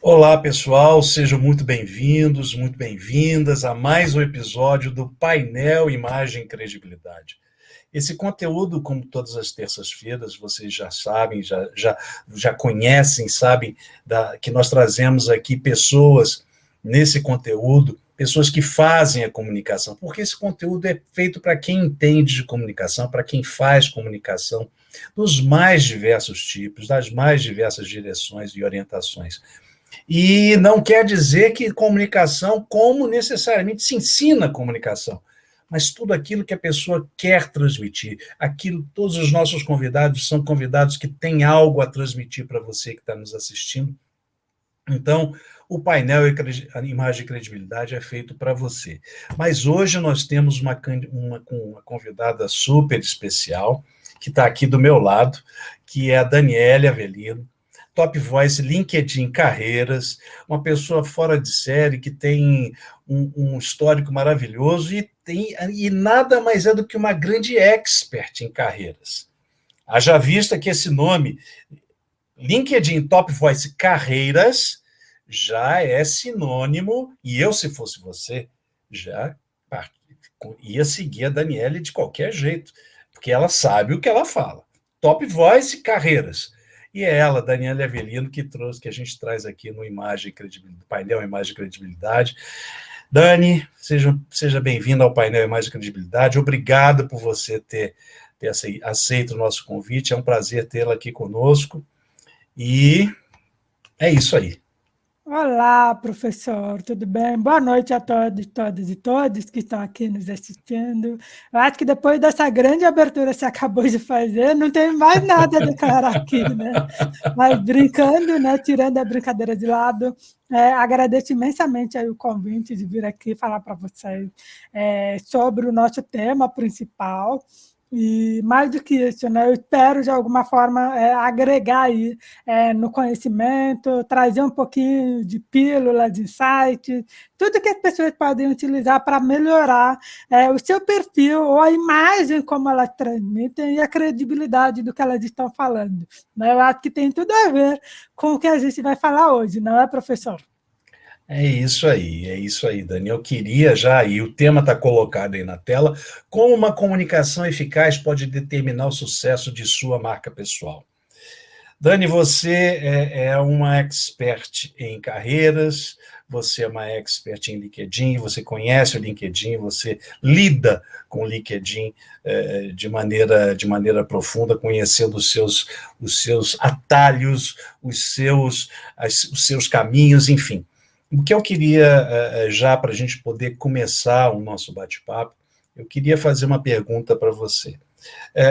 Olá, pessoal, sejam muito bem-vindos, muito bem-vindas a mais um episódio do Painel Imagem e Credibilidade. Esse conteúdo, como todas as terças-feiras, vocês já sabem, já conhecem, sabem que nós trazemos aqui pessoas nesse conteúdo, pessoas que fazem a comunicação, porque esse conteúdo é feito para quem entende de comunicação, para quem faz comunicação, dos mais diversos tipos, das mais diversas direções e orientações. E não quer dizer que comunicação, como necessariamente se ensina comunicação, mas tudo aquilo que a pessoa quer transmitir, aquilo, todos os nossos convidados são convidados que têm algo a transmitir para você que está nos assistindo. Então, o painel Imagem e Credibilidade é feito para você. Mas hoje nós temos uma convidada super especial, que está aqui do meu lado, que é a Daniele Avelino, Top Voice LinkedIn Carreiras, uma pessoa fora de série que tem um histórico maravilhoso e nada mais é do que uma grande expert em carreiras. Haja vista que esse nome, LinkedIn Top Voice Carreiras, já é sinônimo, e eu, se fosse você, já ia seguir a Daniele de qualquer jeito, porque ela sabe o que ela fala. Top Voice Carreiras. E é ela, Daniele Avelino, que a gente traz aqui no painel Imagem e Credibilidade. Dani, seja bem-vinda ao painel Imagem e Credibilidade. Obrigado por você ter aceito o nosso convite. É um prazer tê-la aqui conosco. E é isso aí. Olá, professor, tudo bem? Boa noite a todos, todas e todos que estão aqui nos assistindo. Eu acho que depois dessa grande abertura que você acabou de fazer, não tem mais nada a declarar aqui, né? Mas brincando, né? Tirando a brincadeira de lado, agradeço imensamente aí o convite de vir aqui falar para vocês sobre o nosso tema principal. E mais do que isso, né, eu espero, de alguma forma, agregar aí no conhecimento, trazer um pouquinho de pílulas, de insights, tudo que as pessoas podem utilizar para melhorar o seu perfil ou a imagem como elas transmitem e a credibilidade do que elas estão falando. Né? Eu acho que tem tudo a ver com o que a gente vai falar hoje, não é, professor? É isso aí, Dani. Eu queria já, e o tema está colocado aí na tela, como uma comunicação eficaz pode determinar o sucesso de sua marca pessoal. Dani, você é uma expert em carreiras, você é uma expert em LinkedIn, você conhece o LinkedIn, você lida com o LinkedIn de maneira profunda, conhecendo os seus atalhos, os seus caminhos, enfim. O que eu queria, já para a gente poder começar o nosso bate-papo, eu queria fazer uma pergunta para você.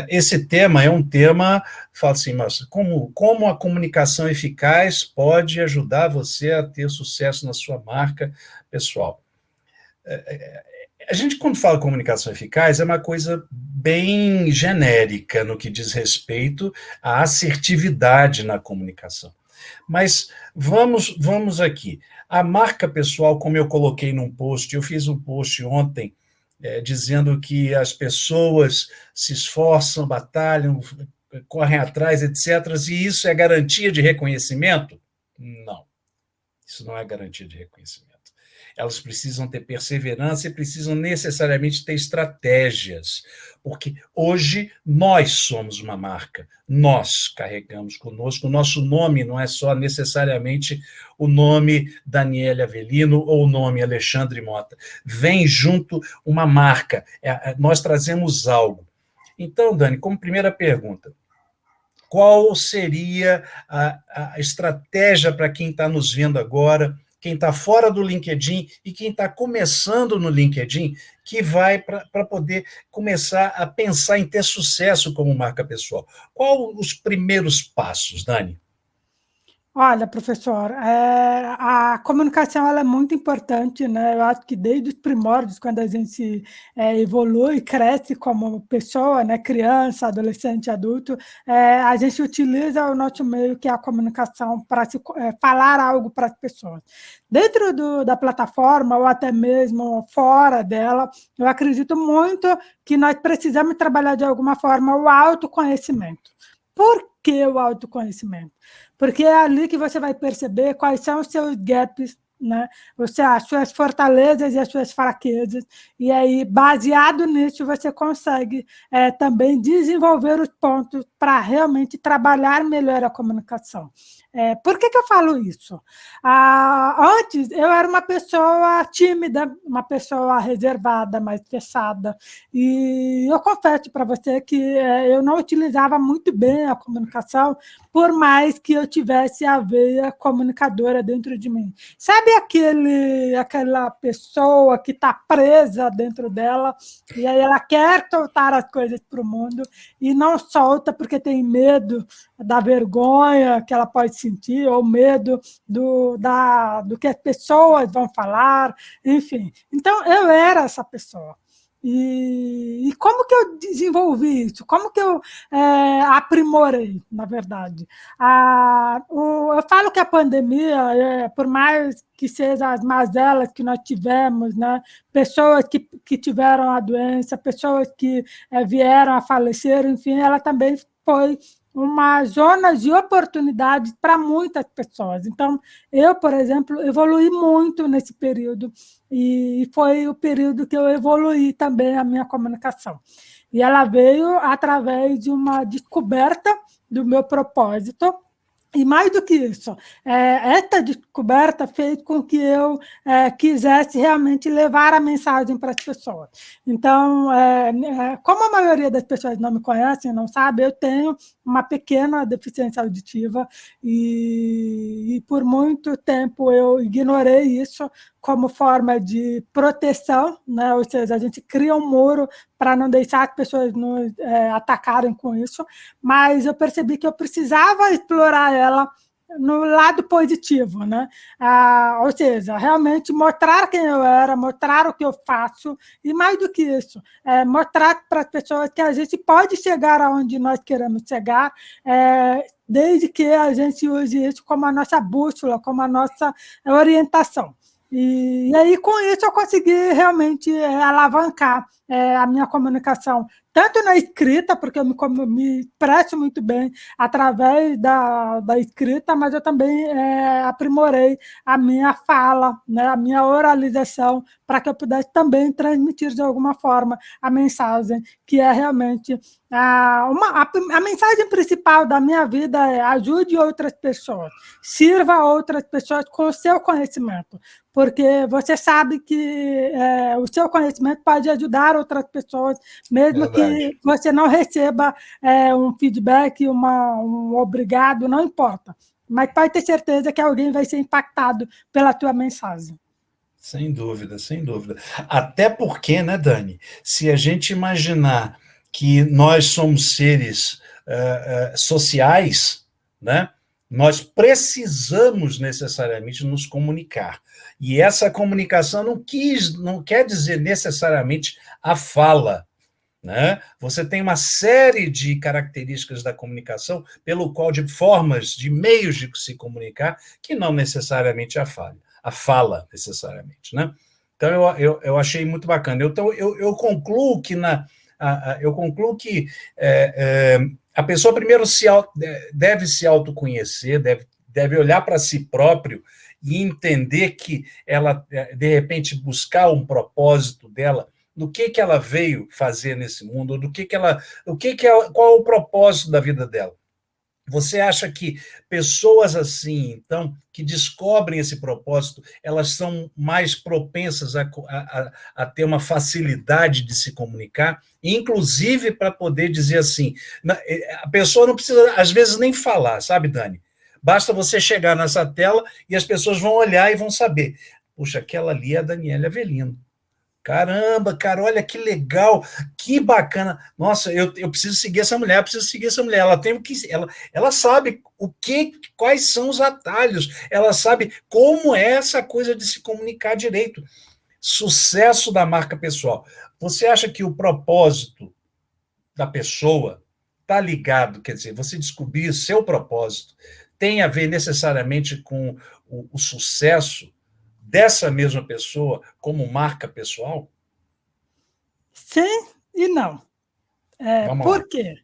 Esse tema é um tema, fala assim, mas como a comunicação eficaz pode ajudar você a ter sucesso na sua marca pessoal? A gente, quando fala comunicação eficaz, é uma coisa bem genérica no que diz respeito à assertividade na comunicação. Mas vamos aqui. A marca pessoal, como eu coloquei num post, eu fiz um post ontem dizendo que as pessoas se esforçam, batalham, correm atrás, etc. E isso é garantia de reconhecimento? Não, isso não é garantia de reconhecimento. Elas precisam ter perseverança e precisam necessariamente ter estratégias, porque hoje nós somos uma marca, nós carregamos conosco, o nosso nome não é só necessariamente o nome Daniele Avelino ou o nome Alexandre Mota, vem junto uma marca, nós trazemos algo. Então, Dani, como primeira pergunta, qual seria a estratégia para quem está nos vendo agora, quem está fora do LinkedIn e quem está começando no LinkedIn, que vai para poder começar a pensar em ter sucesso como marca pessoal? Qual os primeiros passos, Dani? Olha, professor, a comunicação ela é muito importante, né? Eu acho que desde os primórdios, quando a gente evolui, cresce como pessoa, né? Criança, adolescente, adulto, a gente utiliza o nosso meio, que é a comunicação, para falar algo para as pessoas. Dentro da plataforma, ou até mesmo fora dela, eu acredito muito que nós precisamos trabalhar de alguma forma o autoconhecimento. Por que o autoconhecimento? Porque é ali que você vai perceber quais são os seus gaps, né? Ou seja, as suas fortalezas e as suas fraquezas. E aí, baseado nisso, você consegue também desenvolver os pontos para realmente trabalhar melhor a comunicação. Por que eu falo isso? Antes, eu era uma pessoa tímida, uma pessoa reservada, mais fechada, e eu confesso para você que eu não utilizava muito bem a comunicação, por mais que eu tivesse a veia comunicadora dentro de mim. Sabe aquela pessoa que está presa dentro dela, e aí ela quer soltar as coisas para o mundo e não solta porque tem medo da vergonha que ela pode sentir, ou medo do que as pessoas vão falar, enfim. Então, eu era essa pessoa. E como que eu desenvolvi isso? Como que eu aprimorei, na verdade? Eu falo que a pandemia, por mais que sejam as mazelas que nós tivemos, né? Pessoas que tiveram a doença, pessoas que vieram a falecer, enfim, ela também foi uma zona de oportunidade para muitas pessoas. Então, eu, por exemplo, evoluí muito nesse período, e foi o período que eu evoluí também a minha comunicação. E ela veio através de uma descoberta do meu propósito. E mais do que isso, essa descoberta fez com que eu quisesse realmente levar a mensagem para as pessoas. Então, como a maioria das pessoas não me conhecem, não sabe, eu tenho uma pequena deficiência auditiva e por muito tempo eu ignorei isso como forma de proteção, né? Ou seja, a gente cria um muro para não deixar as pessoas nos atacarem com isso, mas eu percebi que eu precisava explorar ela no lado positivo, né? Ou seja, realmente mostrar quem eu era, mostrar o que eu faço, e mais do que isso, mostrar para as pessoas que a gente pode chegar aonde nós queremos chegar, desde que a gente use isso como a nossa bússola, como a nossa orientação. E aí, com isso, eu consegui realmente alavancar a minha comunicação, tanto na escrita, porque eu me expresso muito bem através da escrita, mas eu também aprimorei a minha fala, né, a minha oralização, para que eu pudesse também transmitir de alguma forma a mensagem, que é realmente a mensagem principal da minha vida é: ajude outras pessoas, sirva outras pessoas com o seu conhecimento, porque você sabe que o seu conhecimento pode ajudar outras pessoas, mesmo Verdade. que você não receba um feedback, um obrigado, não importa. Mas pode ter certeza que alguém vai ser impactado pela tua mensagem. Sem dúvida, sem dúvida. Até porque, né, Dani, se a gente imaginar que nós somos seres sociais, né, nós precisamos necessariamente nos comunicar. E essa comunicação não quer dizer necessariamente a fala, né? Você tem uma série de características da comunicação, pelo qual de formas, de meios de se comunicar, que não necessariamente a fala necessariamente, né? Então eu achei muito bacana. Então eu concluo que a pessoa primeiro deve se autoconhecer, deve olhar para si próprio e entender que ela, de repente, buscar um propósito dela, do que ela veio fazer nesse mundo, qual é o propósito da vida dela. Você acha que pessoas assim, então, que descobrem esse propósito, elas são mais propensas a ter uma facilidade de se comunicar, inclusive para poder dizer assim, a pessoa não precisa, às vezes, nem falar, sabe, Dani? Basta você chegar nessa tela e as pessoas vão olhar e vão saber, puxa, aquela ali é a Daniela Avelino. Caramba, cara, olha que legal, que bacana. Nossa, eu preciso seguir essa mulher, eu preciso seguir essa mulher. Ela tem que, ela sabe quais são os atalhos, ela sabe como é essa coisa de se comunicar direito. Sucesso da marca pessoal. Você acha que o propósito da pessoa está ligado, quer dizer, você descobrir o seu propósito tem a ver necessariamente com o sucesso dessa mesma pessoa como marca pessoal? Sim e não. Vamos lá. Por quê?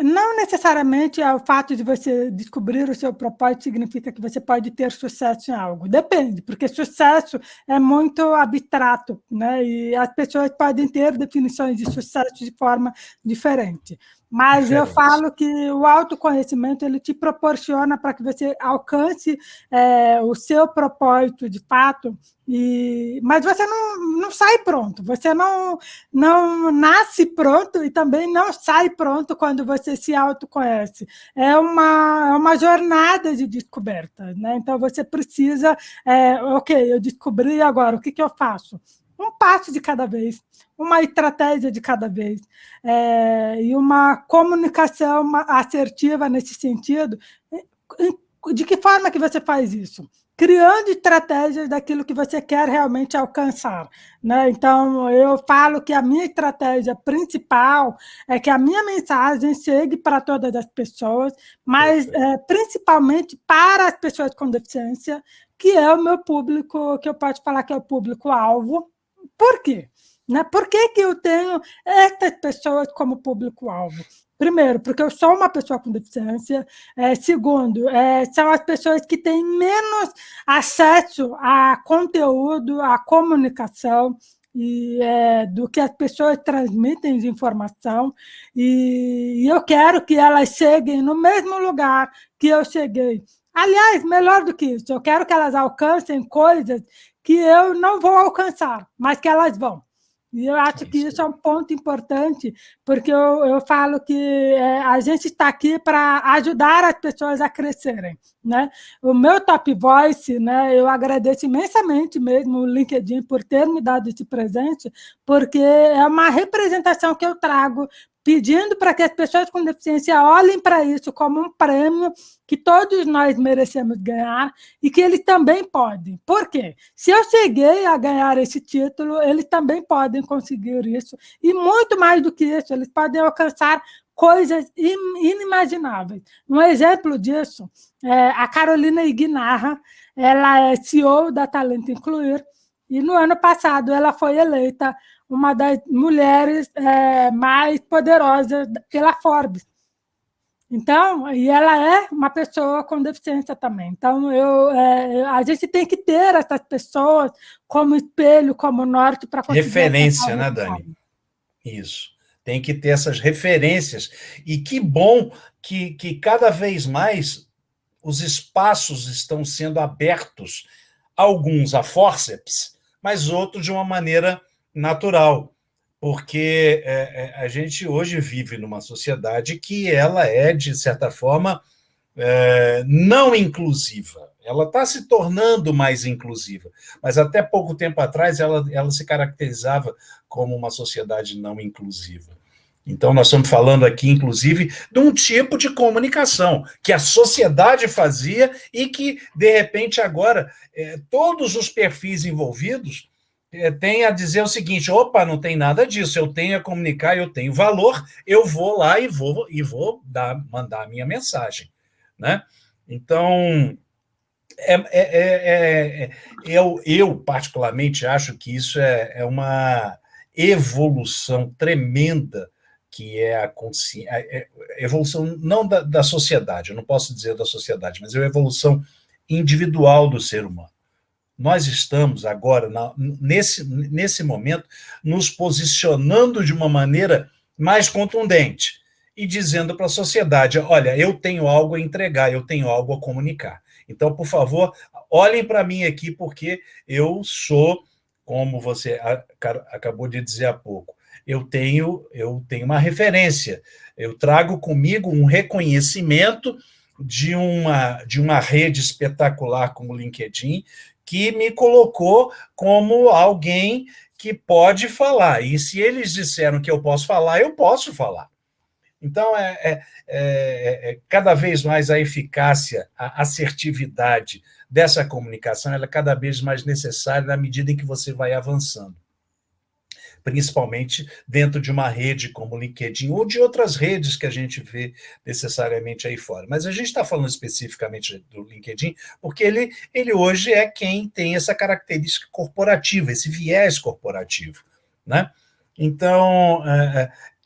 Não necessariamente o fato de você descobrir o seu propósito significa que você pode ter sucesso em algo. Depende, porque sucesso é muito abstrato, né? E as pessoas podem ter definições de sucesso de forma diferente. Mas eu Diferentes. falo que o autoconhecimento ele te proporciona para que você alcance o seu propósito de fato, mas você não sai pronto, você não nasce pronto e também não sai pronto quando você se autoconhece. É uma jornada de descoberta, né? Então você precisa, ok, eu descobri agora, o que eu faço? Um passo de cada vez, uma estratégia de cada vez, e uma comunicação assertiva nesse sentido. De que forma que você faz isso? Criando estratégias daquilo que você quer realmente alcançar, né? Então, eu falo que a minha estratégia principal é que a minha mensagem chegue para todas as pessoas, mas principalmente para as pessoas com deficiência, que é o meu público, que eu posso falar que é o público-alvo. Por quê? Né? Por que eu tenho essas pessoas como público-alvo? Primeiro, porque eu sou uma pessoa com deficiência. Segundo, são as pessoas que têm menos acesso a conteúdo, a comunicação, do que as pessoas transmitem de informação. E eu quero que elas cheguem no mesmo lugar que eu cheguei. Aliás, melhor do que isso, eu quero que elas alcancem coisas que eu não vou alcançar, mas que elas vão. E eu acho que isso é um ponto importante, porque eu falo que a gente está aqui para ajudar as pessoas a crescerem, né? O meu Top Voice, né, eu agradeço imensamente mesmo o LinkedIn por ter me dado esse presente, porque é uma representação que eu trago pedindo para que as pessoas com deficiência olhem para isso como um prêmio que todos nós merecemos ganhar e que eles também podem. Por quê? Se eu cheguei a ganhar esse título, eles também podem conseguir isso. E muito mais do que isso, eles podem alcançar coisas inimagináveis. Um exemplo disso é a Carolina Ignarra, ela é CEO da Talento Incluir, e no ano passado ela foi eleita uma das mulheres mais poderosas pela Forbes. Então, e ela é uma pessoa com deficiência também. Então, a gente tem que ter essas pessoas como espelho, como norte para conseguir alcançar Referência, o né, resultado. Dani? Isso. Tem que ter essas referências. E que bom que cada vez mais os espaços estão sendo abertos, alguns a fórceps, mas outros de uma maneira natural, porque a gente hoje vive numa sociedade que ela é, de certa forma, não inclusiva. Ela está se tornando mais inclusiva, mas até pouco tempo atrás ela se caracterizava como uma sociedade não inclusiva. Então, nós estamos falando aqui, inclusive, de um tipo de comunicação que a sociedade fazia e que, de repente, agora, todos os perfis envolvidos têm a dizer o seguinte: opa, não tem nada disso, eu tenho a comunicar, eu tenho valor, eu vou lá e vou mandar a minha mensagem. Né? Então, eu particularmente acho que isso é uma evolução tremenda, que é a evolução não da sociedade, eu não posso dizer da sociedade, mas é a evolução individual do ser humano. Nós estamos agora, nesse momento, nos posicionando de uma maneira mais contundente e dizendo para a sociedade: olha, eu tenho algo a entregar, eu tenho algo a comunicar. Então, por favor, olhem para mim aqui, porque eu sou, como você acabou de dizer há pouco, eu tenho uma referência, eu trago comigo um reconhecimento de uma rede espetacular como o LinkedIn, que me colocou como alguém que pode falar. E se eles disseram que eu posso falar, eu posso falar. Então, cada vez mais a eficácia, a assertividade dessa comunicação, ela é cada vez mais necessária na medida em que você vai avançando, principalmente dentro de uma rede como o LinkedIn ou de outras redes que a gente vê necessariamente aí fora. Mas a gente está falando especificamente do LinkedIn porque ele hoje é quem tem essa característica corporativa, esse viés corporativo, né? Então,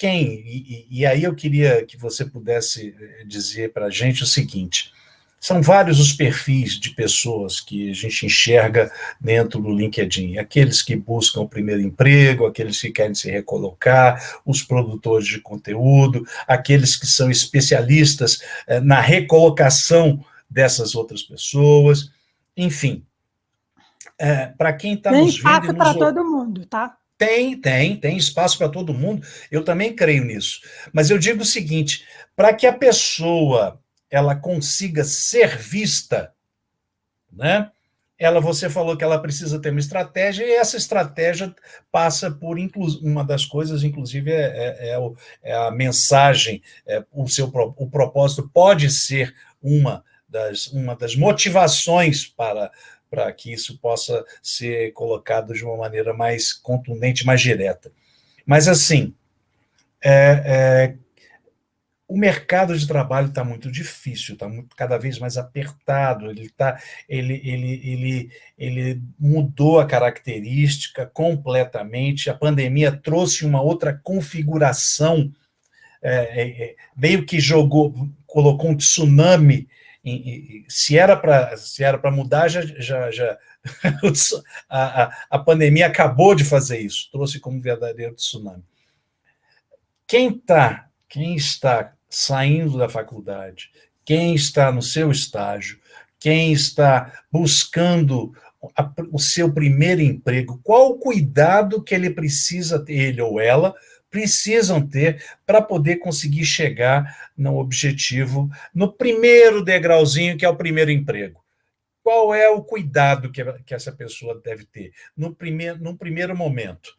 e aí eu queria que você pudesse dizer para a gente o seguinte: são vários os perfis de pessoas que a gente enxerga dentro do LinkedIn. Aqueles que buscam o primeiro emprego, aqueles que querem se recolocar, os produtores de conteúdo, aqueles que são especialistas na recolocação dessas outras pessoas. Enfim, para quem está Tem nos vendo e espaço para nos todo mundo, tá? tem espaço para todo mundo. Eu também creio nisso. Mas eu digo o seguinte: para que a pessoa ela consiga ser vista, né? Você falou que ela precisa ter uma estratégia, e essa estratégia passa por uma das coisas, inclusive, é a mensagem, o propósito pode ser uma das motivações para que isso possa ser colocado de uma maneira mais contundente, mais direta. Mas, assim, o mercado de trabalho está muito difícil, está cada vez mais apertado, ele mudou a característica completamente, a pandemia trouxe uma outra configuração, meio que colocou um tsunami, se era para mudar, a pandemia acabou de fazer isso, trouxe como verdadeiro tsunami. Quem está saindo da faculdade, quem está no seu estágio, quem está buscando o seu primeiro emprego, qual o cuidado que ele precisa ter, ele ou ela, precisam ter para poder conseguir chegar no objetivo, no primeiro degrauzinho, que é o primeiro emprego? Qual é o cuidado que essa pessoa deve ter num primeiro momento?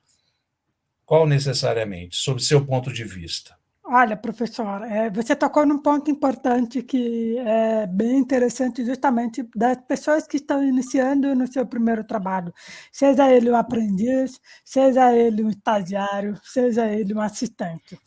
Qual necessariamente, sob seu ponto de vista? Olha, professor, você tocou num ponto importante que é bem interessante, justamente das pessoas que estão iniciando no seu primeiro trabalho, seja ele um aprendiz, seja ele um estagiário, seja ele um assistente.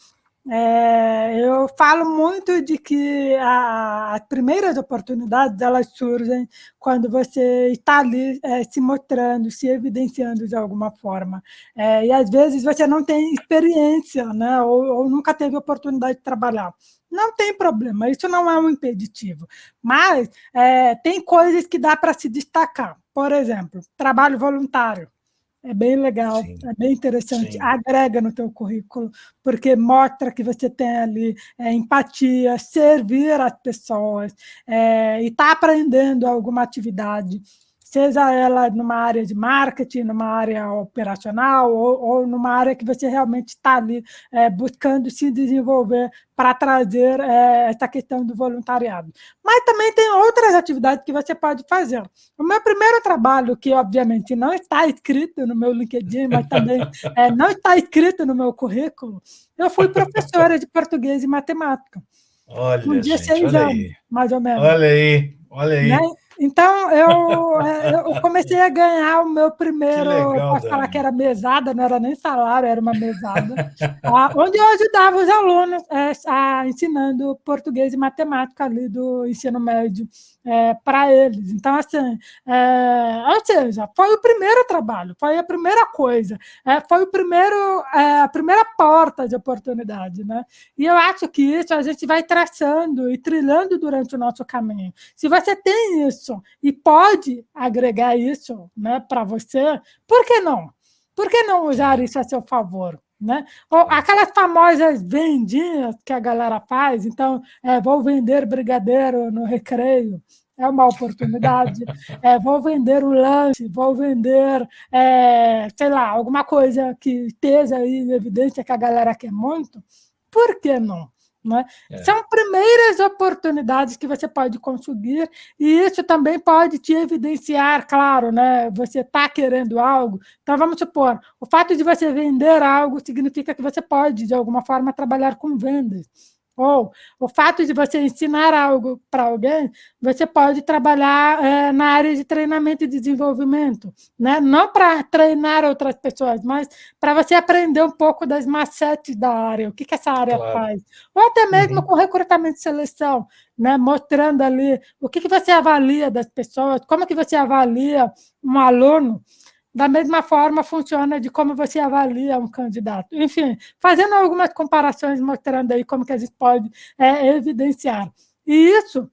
Eu falo muito de que as primeiras oportunidades elas surgem quando você está ali se mostrando, se evidenciando de alguma forma. E às vezes você não tem experiência, né? Ou nunca teve oportunidade de trabalhar. Não tem problema, isso não é um impeditivo. Mas tem coisas que dá para se destacar. Por exemplo, trabalho voluntário. É bem legal, Sim, é bem interessante, sim. agrega no teu currículo, porque mostra que você tem ali empatia, servir as pessoas, e está aprendendo alguma atividade, seja ela numa área de marketing, numa área operacional, ou numa área que você realmente está ali buscando se desenvolver para trazer essa questão do voluntariado. Mas também tem outras atividades que você pode fazer. O meu primeiro trabalho, que obviamente não está escrito no meu LinkedIn, mas também não está escrito no meu currículo, eu fui professora de português e matemática, com Olha, gente, 16 olha anos, aí. mais ou menos. Olha aí, olha Né? aí. Então, eu comecei a ganhar o meu Que primeiro, legal, posso falar que Dani. era mesada, não era nem salário, era uma mesada, onde eu ajudava os alunos ensinando português e matemática ali do ensino médio para eles. Então, assim, ou seja, foi o primeiro trabalho, foi a primeira coisa, foi a primeira porta de oportunidade, né? E eu acho que isso a gente vai traçando e trilhando durante o nosso caminho. Se você tem isso e pode agregar isso, né, para você, por que não? Por que não usar isso a seu favor? Né? Ou aquelas famosas vendinhas que a galera faz, então, vou vender brigadeiro no recreio, é uma oportunidade, vou vender o lanche, vou vender, sei lá, alguma coisa que esteja aí em evidência que a galera quer muito, por que não? Né? São primeiras oportunidades que você pode conseguir, e isso também pode te evidenciar, claro, né? Você está querendo algo. Então, vamos supor, o fato de você vender algo significa que você pode, de alguma forma, trabalhar com vendas. Ou o fato de você ensinar algo para alguém, você pode trabalhar na área de treinamento e desenvolvimento, né? Não para treinar outras pessoas, mas para você aprender um pouco das macetes da área, o que essa área Claro. faz. Ou até mesmo com recrutamento e seleção, né? Mostrando ali o que você avalia das pessoas, como que você avalia um aluno. Da mesma forma, funciona de como você avalia um candidato. Enfim, fazendo algumas comparações, mostrando aí como que a gente pode evidenciar. E isso,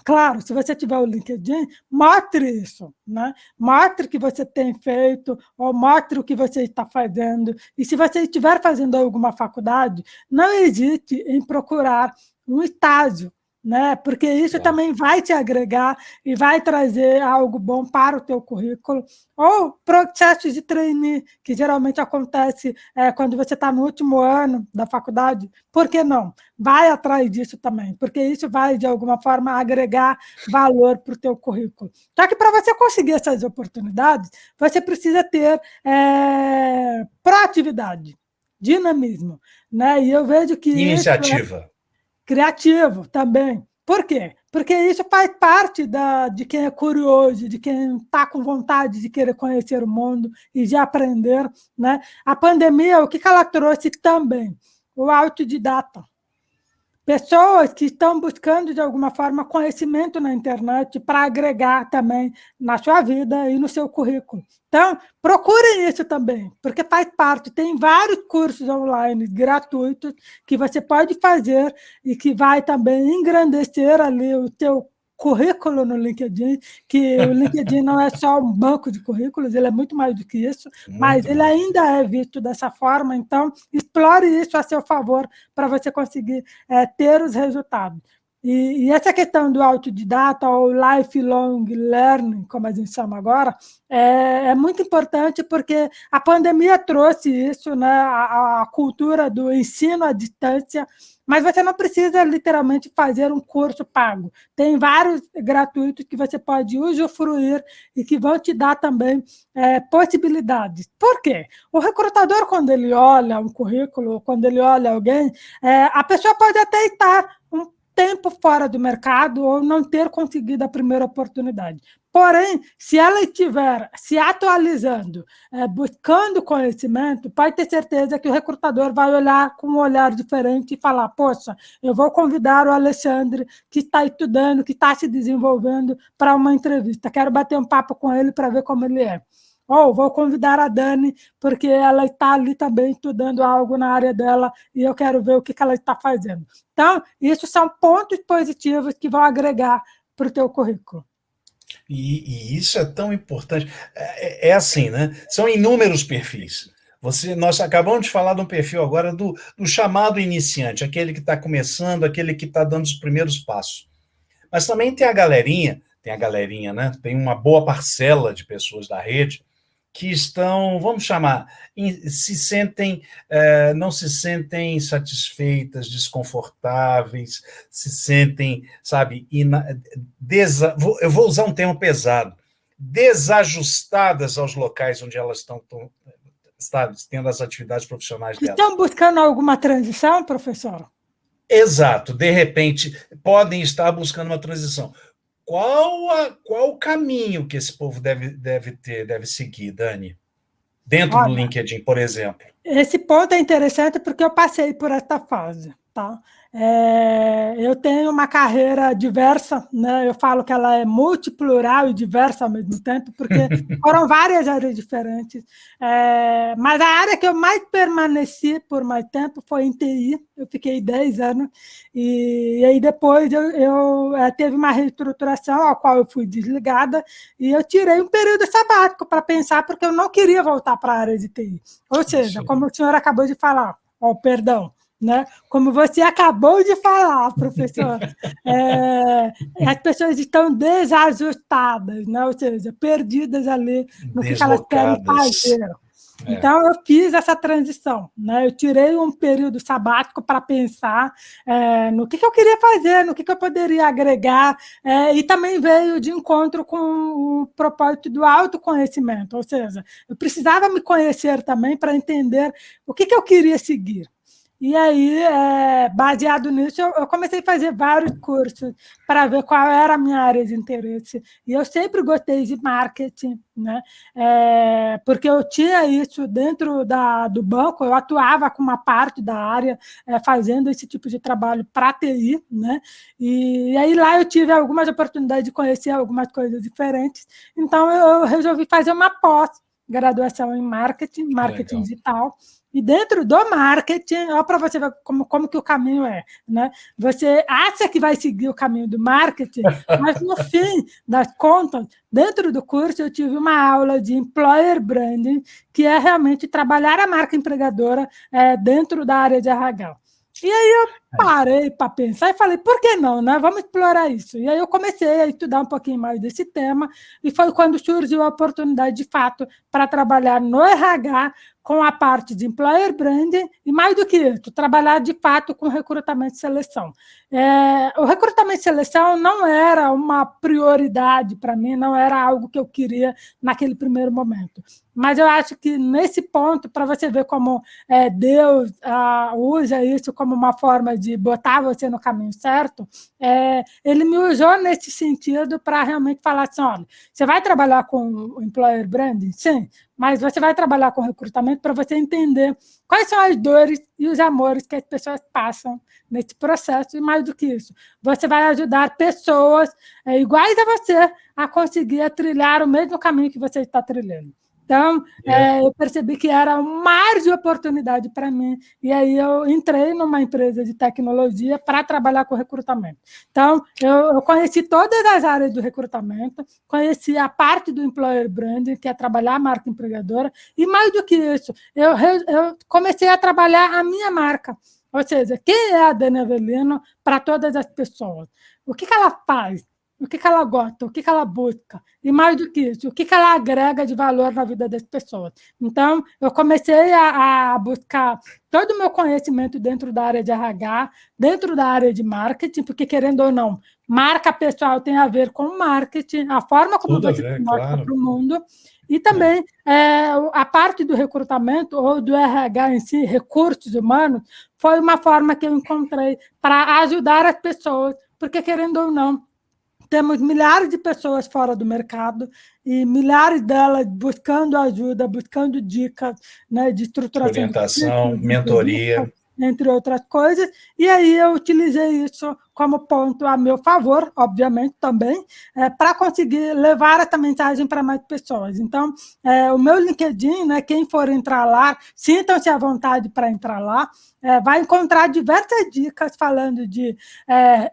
claro, se você tiver o LinkedIn, mostre isso, né? Mostre o que você tem feito, ou mostre o que você está fazendo. E se você estiver fazendo alguma faculdade, não hesite em procurar um estágio, né? Porque isso também vai te agregar e vai trazer algo bom para o teu currículo. Ou processos de trainee, que geralmente acontece quando você está no último ano da faculdade. Por que não? Vai atrás disso também, porque isso vai, de alguma forma, agregar valor para o teu currículo. Só que para você conseguir essas oportunidades, você precisa ter proatividade, dinamismo. Né? E eu vejo que Iniciativa. Criativo também. Por quê? Porque isso faz parte de quem é curioso, de quem está com vontade de querer conhecer o mundo e de aprender. Né? A pandemia, o que ela trouxe também? O autodidata. Pessoas que estão buscando, de alguma forma, conhecimento na internet para agregar também na sua vida e no seu currículo. Então, procurem isso também, porque faz parte. Tem vários cursos online gratuitos que você pode fazer e que vai também engrandecer ali o teu currículo no LinkedIn, que o LinkedIn não é só um banco de currículos, ele é muito mais do que isso, mas ele ainda é visto dessa forma, então explore isso a seu favor para você conseguir ter os resultados. E essa questão do autodidata, ou lifelong learning, como a gente chama agora, é muito importante porque a pandemia trouxe isso, né, a cultura do ensino à distância, mas você não precisa literalmente fazer um curso pago. Tem vários gratuitos que você pode usufruir e que vão te dar também possibilidades. Por quê? O recrutador, quando ele olha um currículo, quando ele olha alguém, a pessoa pode até estar um tempo fora do mercado ou não ter conseguido a primeira oportunidade. Porém, se ela estiver se atualizando, buscando conhecimento, pode ter certeza que o recrutador vai olhar com um olhar diferente e falar: poxa, eu vou convidar o Alexandre, que está estudando, que está se desenvolvendo, para uma entrevista. Quero bater um papo com ele para ver como ele é. Ou vou convidar a Dani, porque ela está ali também estudando algo na área dela e eu quero ver o que ela está fazendo. Então, isso são pontos positivos que vão agregar para o teu currículo. E isso é tão importante. É assim, né? São inúmeros perfis. Nós acabamos de falar de um perfil agora do chamado iniciante, aquele que está começando, aquele que está dando os primeiros passos. Mas também tem a galerinha, né? Tem uma boa parcela de pessoas da rede que estão, vamos chamar, não se sentem satisfeitas, desconfortáveis, se sentem, sabe, eu vou usar um termo pesado, desajustadas aos locais onde elas estão tendo as atividades profissionais delas. Estão buscando alguma transição, professor? Exato, de repente podem estar buscando uma transição. Qual o caminho que esse povo deve seguir, Dani? Dentro do LinkedIn, por exemplo. Esse ponto é interessante porque eu passei por essa fase. Tá? Eu tenho uma carreira diversa, né? Eu falo que ela é multiplural e diversa ao mesmo tempo, porque foram várias áreas diferentes. Mas a área que eu mais permaneci por mais tempo foi em TI, eu fiquei 10 anos, e aí depois eu teve uma reestruturação, a qual eu fui desligada, e eu tirei um período sabático para pensar, porque eu não queria voltar para a área de TI. Ou seja, como o senhor acabou de falar, perdão, né? Como você acabou de falar, professor, as pessoas estão desajustadas, né? Ou seja, perdidas ali no que elas querem fazer. Então, eu fiz essa transição, né? Eu tirei um período sabático para pensar no que eu queria fazer, no que eu poderia agregar, e também veio de encontro com o propósito do autoconhecimento, ou seja, eu precisava me conhecer também para entender o que eu queria seguir. E aí, baseado nisso, eu comecei a fazer vários cursos para ver qual era a minha área de interesse. E eu sempre gostei de marketing, né? Porque eu tinha isso dentro do banco, eu atuava com uma parte da área fazendo esse tipo de trabalho para TI, né? E aí lá eu tive algumas oportunidades de conhecer algumas coisas diferentes. Então, eu resolvi fazer uma pós graduação em marketing Legal. digital. E dentro do marketing, olha para você ver como que o caminho é, né? Você acha que vai seguir o caminho do marketing, mas no fim das contas, dentro do curso, eu tive uma aula de employer branding, que é realmente trabalhar a marca empregadora dentro da área de RH. E aí eu parei para pensar e falei, por que não, né? Vamos explorar isso. E aí eu comecei a estudar um pouquinho mais desse tema, e foi quando surgiu a oportunidade, de fato, para trabalhar no RH, com a parte de employer branding, e mais do que isso, trabalhar de fato com recrutamento e seleção. O recrutamento e seleção não era uma prioridade para mim, não era algo que eu queria naquele primeiro momento. Mas eu acho que nesse ponto, para você ver como Deus usa isso como uma forma de botar você no caminho certo, ele me usou nesse sentido para realmente falar assim, olha, você vai trabalhar com o employer branding? Sim, mas você vai trabalhar com recrutamento para você entender quais são as dores e os amores que as pessoas passam nesse processo, e mais do que isso, você vai ajudar pessoas iguais a você a conseguir trilhar o mesmo caminho que você está trilhando. Então, eu percebi que era um mar de oportunidade para mim, e aí eu entrei numa empresa de tecnologia para trabalhar com recrutamento. Então, eu conheci todas as áreas do recrutamento, conheci a parte do employer branding, que é trabalhar a marca empregadora, e mais do que isso, eu comecei a trabalhar a minha marca, ou seja, quem é a Dani Avelino para todas as pessoas? O que ela faz? O que ela gosta, o que ela busca, e mais do que isso, o que ela agrega de valor na vida das pessoas. Então, eu comecei a buscar todo o meu conhecimento dentro da área de RH, dentro da área de marketing, porque, querendo ou não, marca pessoal tem a ver com marketing, a forma como você se mostra para o mundo, e também a parte do recrutamento, ou do RH em si, recursos humanos, foi uma forma que eu encontrei para ajudar as pessoas, porque, querendo ou não, temos milhares de pessoas fora do mercado e milhares delas buscando ajuda, buscando dicas, né, de estruturação orientação, mentoria, entre outras coisas, e aí eu utilizei isso como ponto a meu favor, obviamente, também, para conseguir levar essa mensagem para mais pessoas. Então, o meu LinkedIn, né, quem for entrar lá, sintam-se à vontade para entrar lá, vai encontrar diversas dicas falando de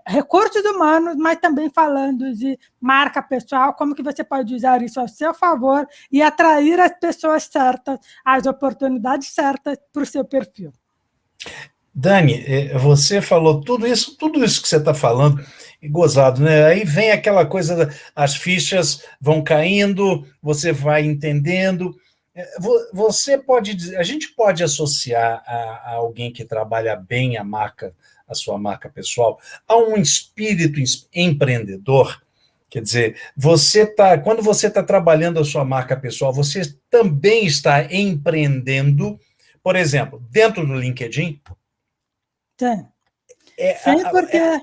recursos humanos, mas também falando de marca pessoal, como que você pode usar isso a seu favor e atrair as pessoas certas, as oportunidades certas para o seu perfil. Dani, você falou tudo isso que você está falando, e gozado, né? Aí vem aquela coisa, as fichas vão caindo, você vai entendendo. Você pode dizer, a gente pode associar a alguém que trabalha bem a sua marca pessoal, a um espírito empreendedor. Quer dizer, quando você está trabalhando a sua marca pessoal, você também está empreendendo, por exemplo, dentro do LinkedIn. Sim, sim, porque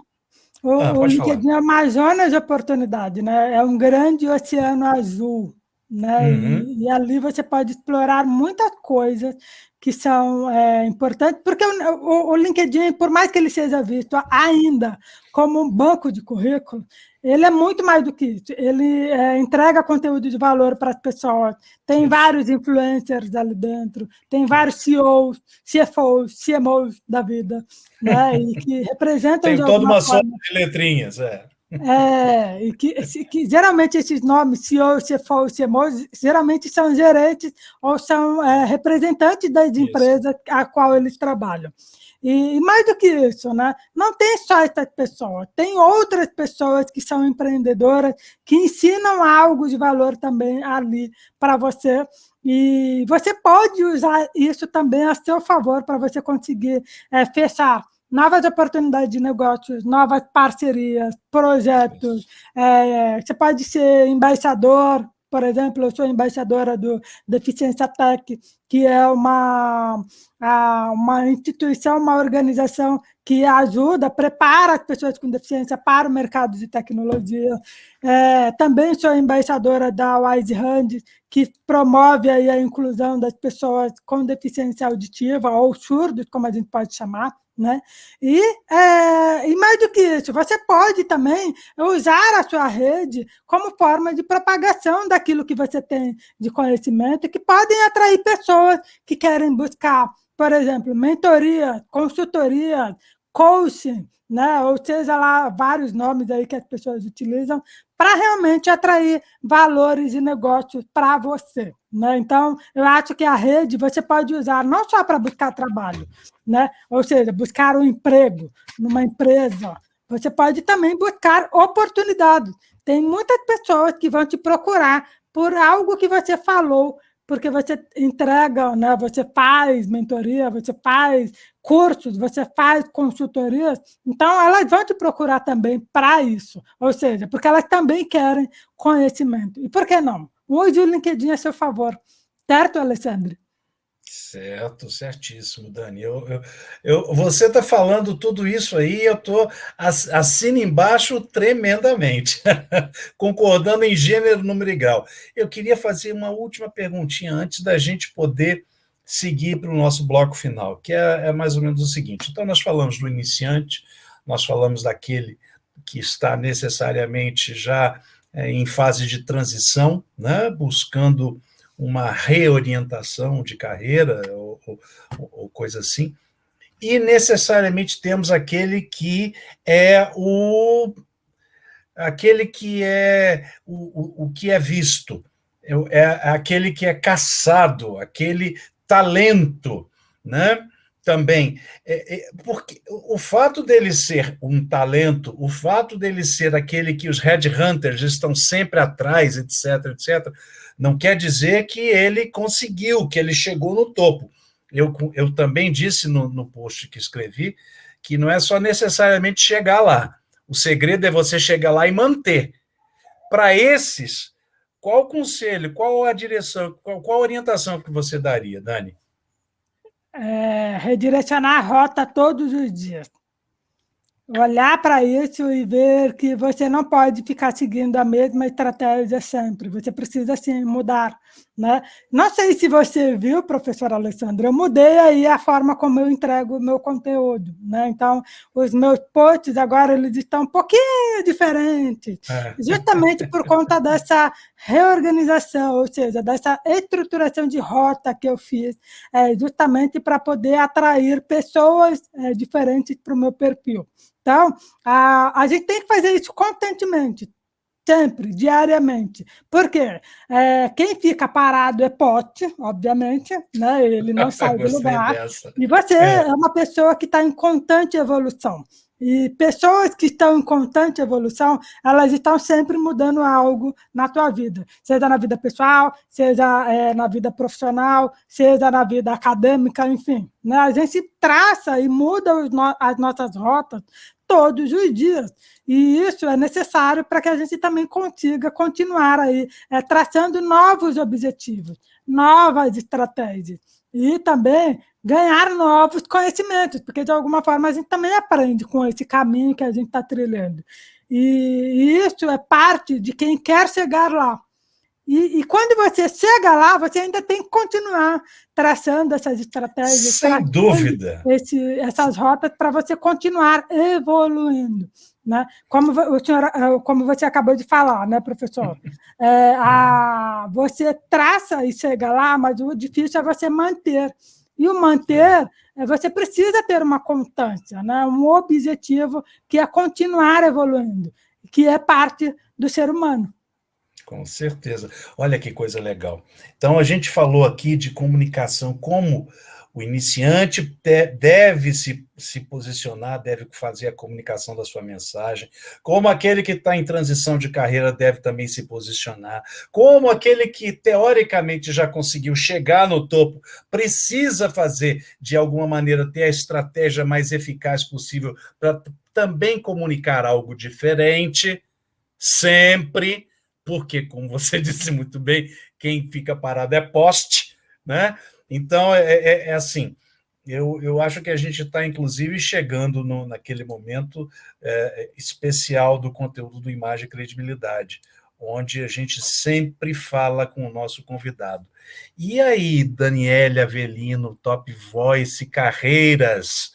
o LinkedIn é uma zona de oportunidade, né? É um grande oceano azul, né? Uhum. E ali você pode explorar muitas coisas que são importantes, porque o LinkedIn, por mais que ele seja visto ainda como um banco de currículo, ele é muito mais do que isso. Ele entrega conteúdo de valor para as pessoas, tem vários influencers ali dentro, tem vários CEOs, CFOs, CMOs da vida, né? E que representam tem de toda alguma uma forma... sopa de letrinhas, e que geralmente esses nomes, CEO, CFO, CMO, geralmente são gerentes ou são representantes das empresas a qual eles trabalham. E mais do que isso, né? Não tem só essas pessoas, tem outras pessoas que são empreendedoras, que ensinam algo de valor também ali para você, e você pode usar isso também a seu favor para você conseguir fechar novas oportunidades de negócios, novas parcerias, projetos. Você pode ser embaixador, por exemplo, eu sou embaixadora do Deficiência Tech, que é uma instituição, uma organização que ajuda, prepara as pessoas com deficiência para o mercado de tecnologia. Também sou embaixadora da Wise Hand, que promove aí a inclusão das pessoas com deficiência auditiva ou surdos, como a gente pode chamar, né? E mais do que isso, você pode também usar a sua rede como forma de propagação daquilo que você tem de conhecimento, que podem atrair pessoas que querem buscar, por exemplo, mentoria, consultoria, coaching, né? Ou seja lá, vários nomes aí que as pessoas utilizam, para realmente atrair valores e negócios para você, né? Então, eu acho que a rede você pode usar não só para buscar trabalho, né? Ou seja, buscar um emprego numa empresa, você pode também buscar oportunidades. Tem muitas pessoas que vão te procurar por algo que você falou, porque você entrega, né? Você faz mentoria, você faz cursos, você faz consultorias, então elas vão te procurar também para isso, ou seja, porque elas também querem conhecimento. E por que não? Use o LinkedIn a seu favor, certo, Alexandre? Certo, certíssimo, Dani. Você está falando tudo isso aí, assino embaixo tremendamente, concordando em gênero, número e grau. Eu queria fazer uma última perguntinha antes da gente poder seguir para o nosso bloco final, que é mais ou menos o seguinte. Então, nós falamos do iniciante, nós falamos daquele que está necessariamente já em fase de transição, né, buscando uma reorientação de carreira ou coisa assim, e necessariamente temos aquele que é o que é visto, é aquele que é caçado, aquele talento, né? Também, porque o fato dele ser um talento, o fato dele ser aquele que os headhunters estão sempre atrás, etc., etc., não quer dizer que ele conseguiu, que ele chegou no topo. Eu também disse no post que escrevi que não é só necessariamente chegar lá. O segredo é você chegar lá e manter. Para esses, qual o conselho, qual a direção, qual a orientação que você daria, Dani? Redirecionar a rota todos os dias. Olhar para isso e ver que você não pode ficar seguindo a mesma estratégia sempre, você precisa, sim, mudar, né? Não sei se você viu, professora Alessandra, eu mudei aí a forma como eu entrego o meu conteúdo, né? Então, os meus posts agora eles estão um pouquinho diferentes, justamente por conta dessa reorganização, ou seja, dessa estruturação de rota que eu fiz, justamente para poder atrair pessoas diferentes para o meu perfil. Então, a gente tem que fazer isso constantemente, sempre, diariamente. Por quê? Quem fica parado é pote, obviamente, né? Ele não sai do Gostei lugar. dessa. E você é uma pessoa que está em constante evolução. E pessoas que estão em constante evolução, elas estão sempre mudando algo na tua vida, seja na vida pessoal, seja na vida profissional, seja na vida acadêmica, enfim. Né? A gente traça e muda as nossas rotas todos os dias. E isso é necessário para que a gente também consiga continuar aí traçando novos objetivos, novas estratégias. E também ganhar novos conhecimentos, porque, de alguma forma, a gente também aprende com esse caminho que a gente está trilhando. E isso é parte de quem quer chegar lá. E quando você chega lá, você ainda tem que continuar traçando essas estratégias, sem dúvida, essas rotas para você continuar evoluindo. Né? Como você acabou de falar, né, professor? Você traça e chega lá, mas o difícil é você manter. E o manter, você precisa ter uma constância, né? Um objetivo que é continuar evoluindo, que é parte do ser humano. Com certeza. Olha que coisa legal. Então, a gente falou aqui de comunicação, como o iniciante deve se posicionar, deve fazer a comunicação da sua mensagem, como aquele que está em transição de carreira deve também se posicionar, como aquele que, teoricamente, já conseguiu chegar no topo, precisa fazer, de alguma maneira, ter a estratégia mais eficaz possível para também comunicar algo diferente, sempre, porque, como você disse muito bem, quem fica parado é poste, né? Então, assim, eu acho que a gente está, inclusive, chegando naquele momento especial do conteúdo do Imagem e Credibilidade, onde a gente sempre fala com o nosso convidado. E aí, Daniele Avelino, Top Voice Carreiras,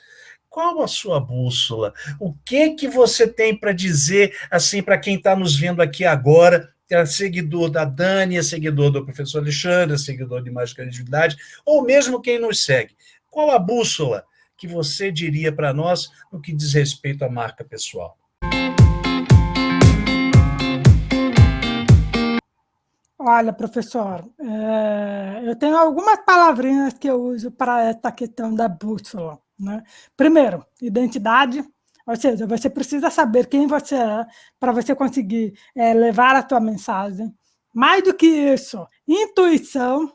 qual a sua bússola? O que você tem para dizer assim para quem está nos vendo aqui agora, que é seguidor da Dani, é seguidor do professor Alexandre, é seguidor de Mais Credibilidade, ou mesmo quem nos segue? Qual a bússola que você diria para nós no que diz respeito à marca pessoal? Olha, professor, eu tenho algumas palavrinhas que eu uso para essa questão da bússola, né? Primeiro, identidade, ou seja, você precisa saber quem você é para você conseguir levar a tua mensagem. Mais do que isso, intuição.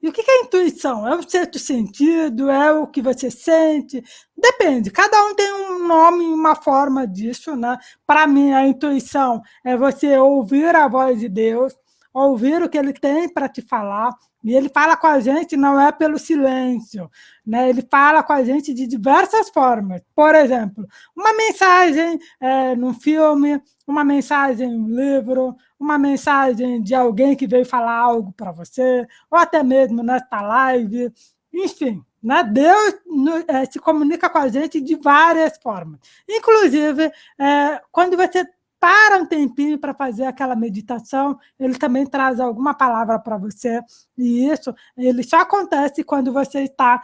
E o que é intuição? É o sexto sentido? É o que você sente? Depende, cada um tem um nome e uma forma disso, né? Para mim, a intuição é você ouvir a voz de Deus, ouvir o que ele tem para te falar, e ele fala com a gente não é pelo silêncio, né? Ele fala com a gente de diversas formas. Por exemplo, uma mensagem num filme, uma mensagem em um livro, uma mensagem de alguém que veio falar algo para você, ou até mesmo nesta live, enfim, né? Deus se comunica com a gente de várias formas. Inclusive, quando você para um tempinho para fazer aquela meditação, ele também traz alguma palavra para você, e isso ele só acontece quando você está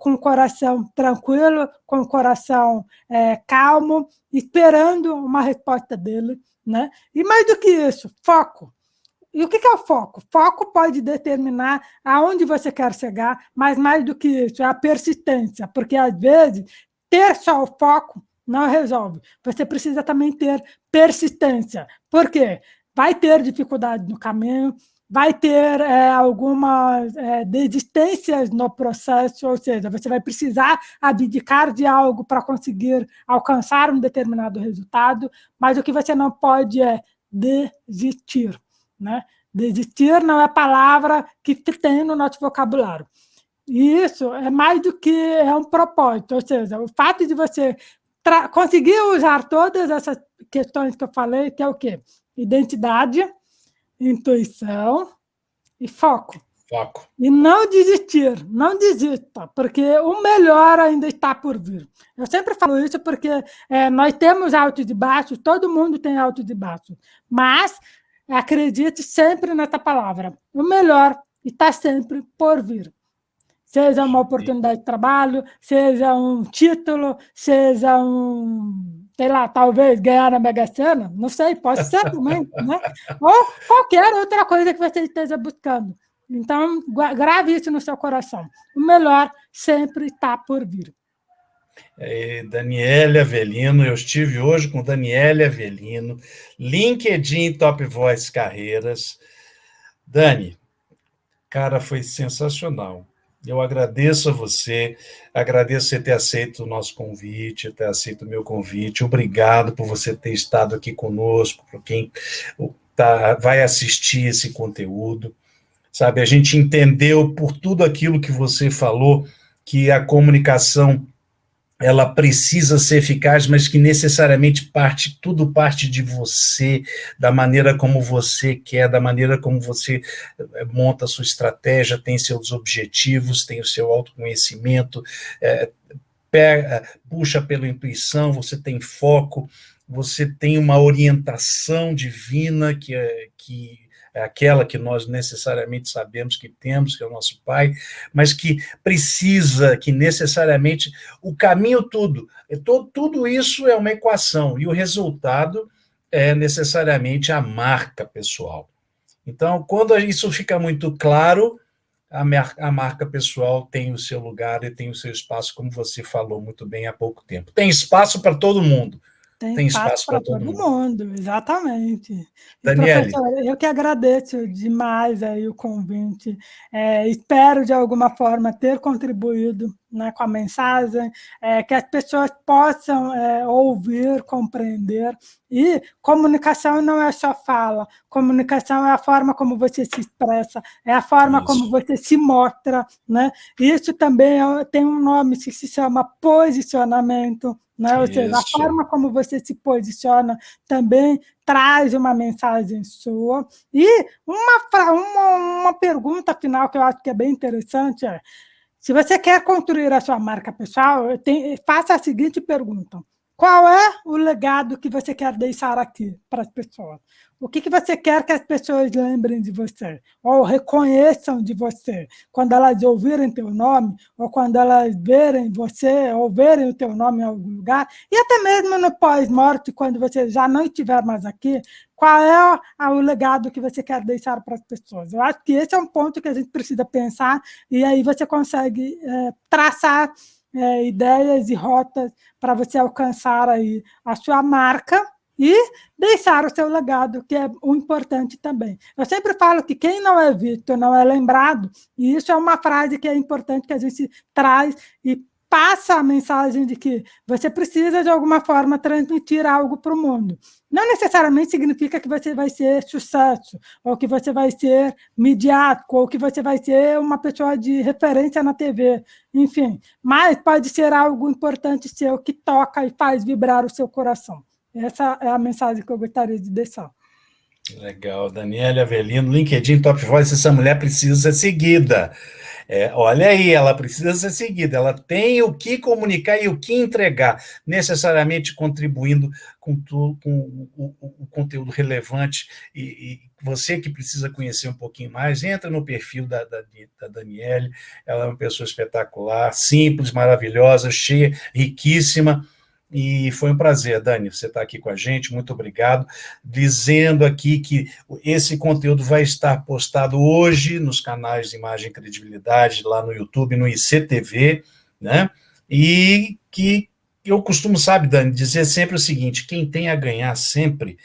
com o coração tranquilo, com o coração calmo, esperando uma resposta dele, né? E mais do que isso, foco. E o que é o foco? Foco pode determinar aonde você quer chegar, mas mais do que isso, é a persistência, porque às vezes ter só o foco não resolve. Você precisa também ter persistência. Por quê? Vai ter dificuldade no caminho, vai ter algumas desistências no processo, ou seja, você vai precisar abdicar de algo para conseguir alcançar um determinado resultado, mas o que você não pode é desistir, né? Desistir não é a palavra que tem no nosso vocabulário. E isso é mais do que um propósito, ou seja, o fato de você conseguir usar todas essas questões que eu falei, que é o quê? Identidade, intuição e foco. Foco. E não desistir, não desista, porque o melhor ainda está por vir. Eu sempre falo isso porque nós temos altos e baixos, todo mundo tem altos e baixos, mas acredite sempre nessa palavra. O melhor está sempre por vir. Seja uma oportunidade de trabalho, seja um título, seja sei lá, talvez ganhar na Mega Sena, não sei, pode ser também, né? Ou qualquer outra coisa que você esteja buscando. Então, grave isso no seu coração. O melhor sempre está por vir. Daniele Avelino, eu estive hoje com Daniele Avelino, LinkedIn Top Voice Carreiras. Dani, cara, foi sensacional. Eu agradeço a você, agradeço você ter aceito o nosso convite, ter aceito o meu convite. Obrigado por você ter estado aqui conosco, por quem vai assistir esse conteúdo. Sabe, a gente entendeu por tudo aquilo que você falou, que a comunicação ela precisa ser eficaz, mas que necessariamente tudo parte de você, da maneira como você quer, da maneira como você monta a sua estratégia, tem seus objetivos, tem o seu autoconhecimento, puxa pela intuição, você tem foco, você tem uma orientação divina que é aquela que nós necessariamente sabemos que temos, que é o nosso Pai, mas que precisa, que necessariamente, o caminho tudo isso é uma equação, e o resultado é necessariamente a marca pessoal. Então, quando isso fica muito claro, a marca pessoal tem o seu lugar e tem o seu espaço, como você falou muito bem há pouco tempo. Tem espaço para todo mundo. Tem espaço para todo mundo, exatamente. E, Daniele, professor, eu que agradeço demais aí o convite. Espero, de alguma forma, ter contribuído, né, com a mensagem, que as pessoas possam ouvir, compreender. E comunicação não é só fala, comunicação é a forma como você se expressa, é a forma como você se mostra, né? Isso também tem um nome que se chama posicionamento, né? Ou seja, a Isso. forma como você se posiciona também traz uma mensagem sua. E uma pergunta final que eu acho que é bem interessante é: se você quer construir a sua marca pessoal, faça a seguinte pergunta: qual é o legado que você quer deixar aqui para as pessoas? O que você quer que as pessoas lembrem de você, ou reconheçam de você, quando elas ouvirem teu nome, ou quando elas verem você, ou verem o teu nome em algum lugar, e até mesmo no pós-morte, quando você já não estiver mais aqui, qual é o legado que você quer deixar para as pessoas? Eu acho que esse é um ponto que a gente precisa pensar, e aí você consegue traçar ideias e rotas para você alcançar aí a sua marca e deixar o seu legado, que é o importante também. Eu sempre falo que quem não é visto não é lembrado, e isso é uma frase que é importante que a gente traz e passa a mensagem de que você precisa, de alguma forma, transmitir algo para o mundo. Não necessariamente significa que você vai ser sucesso, ou que você vai ser midiático, ou que você vai ser uma pessoa de referência na TV, enfim. Mas pode ser algo importante seu que toca e faz vibrar o seu coração. Essa é a mensagem que eu gostaria de deixar. Legal, Daniela Avelino, LinkedIn Top Voice, essa mulher precisa ser seguida. Olha aí, ela precisa ser seguida, ela tem o que comunicar e o que entregar, necessariamente contribuindo com o conteúdo relevante, e você que precisa conhecer um pouquinho mais, entra no perfil da Daniele, ela é uma pessoa espetacular, simples, maravilhosa, cheia, riquíssima. E foi um prazer, Dani, você está aqui com a gente, muito obrigado. Dizendo aqui que esse conteúdo vai estar postado hoje nos canais de Imagem e Credibilidade, lá no YouTube, no ICTV, né? E que eu costumo, sabe, Dani, dizer sempre o seguinte: quem tem a ganhar sempre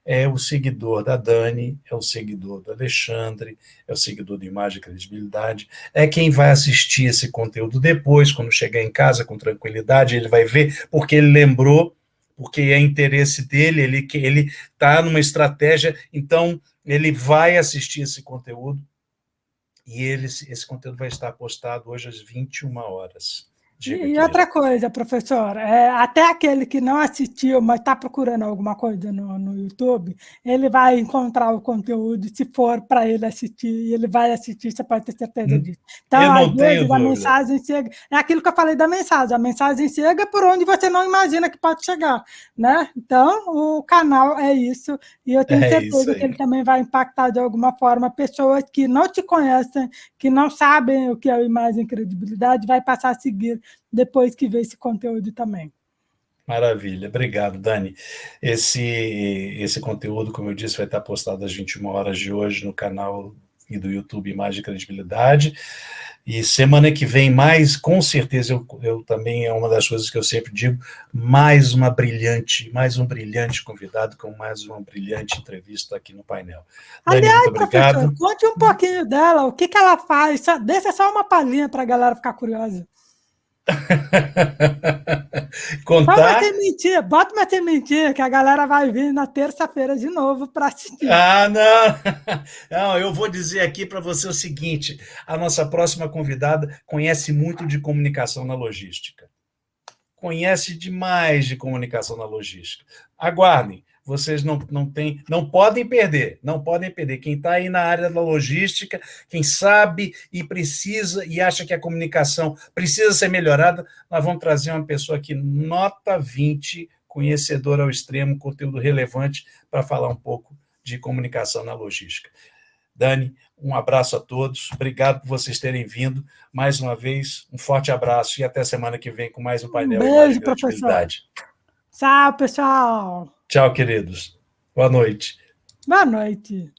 é o seguidor da Dani, é o seguidor do Alexandre, é o seguidor de Imagem e Credibilidade, é quem vai assistir esse conteúdo depois, quando chegar em casa com tranquilidade, ele vai ver porque ele lembrou, porque é interesse dele, ele está numa estratégia, então ele vai assistir esse conteúdo e esse conteúdo vai estar postado hoje às 21 horas. Diga, E querido. outra coisa, professor, até aquele que não assistiu, mas está procurando alguma coisa no YouTube, ele vai encontrar o conteúdo, se for para ele assistir, ele vai assistir, você pode ter certeza disso. Então, Eu às não tenho vezes, a dúvida. mensagem chega, é aquilo que eu falei da mensagem, a mensagem chega por onde você não imagina que pode chegar, né? Então, o canal é isso, e eu tenho É isso certeza que aí. ele também vai impactar de alguma forma pessoas que não te conhecem, que não sabem o que é Imagem e Credibilidade, vai passar a seguir depois que ver esse conteúdo também. Maravilha, obrigado, Dani. Esse conteúdo, como eu disse, vai estar postado às 21 horas de hoje no canal e do YouTube Imagem e Credibilidade. E semana que vem, mais, com certeza, eu também, é uma das coisas que eu sempre digo, mais um brilhante convidado com mais uma brilhante entrevista aqui no painel. Dani, muito Aliás, professor, obrigado. conte um pouquinho dela, o que ela faz, deixa só uma palhinha para a galera ficar curiosa. Contar. Bota uma sementinha, que a galera vai vir na terça-feira de novo para assistir. Ah, não! Não, eu vou dizer aqui para você o seguinte: a nossa próxima convidada conhece muito de comunicação na logística. Conhece demais de comunicação na logística. Aguardem, vocês não podem perder, não podem perder. Quem está aí na área da logística, quem sabe e precisa e acha que a comunicação precisa ser melhorada, nós vamos trazer uma pessoa aqui nota 20, conhecedora ao extremo, conteúdo relevante para falar um pouco de comunicação na logística. Dani, um abraço a todos, obrigado por vocês terem vindo, mais uma vez, um forte abraço e até semana que vem com mais um Um painel Imagem beijo, e professor. Credibilidade. Tchau, pessoal. Tchau, queridos. Boa noite. Boa noite.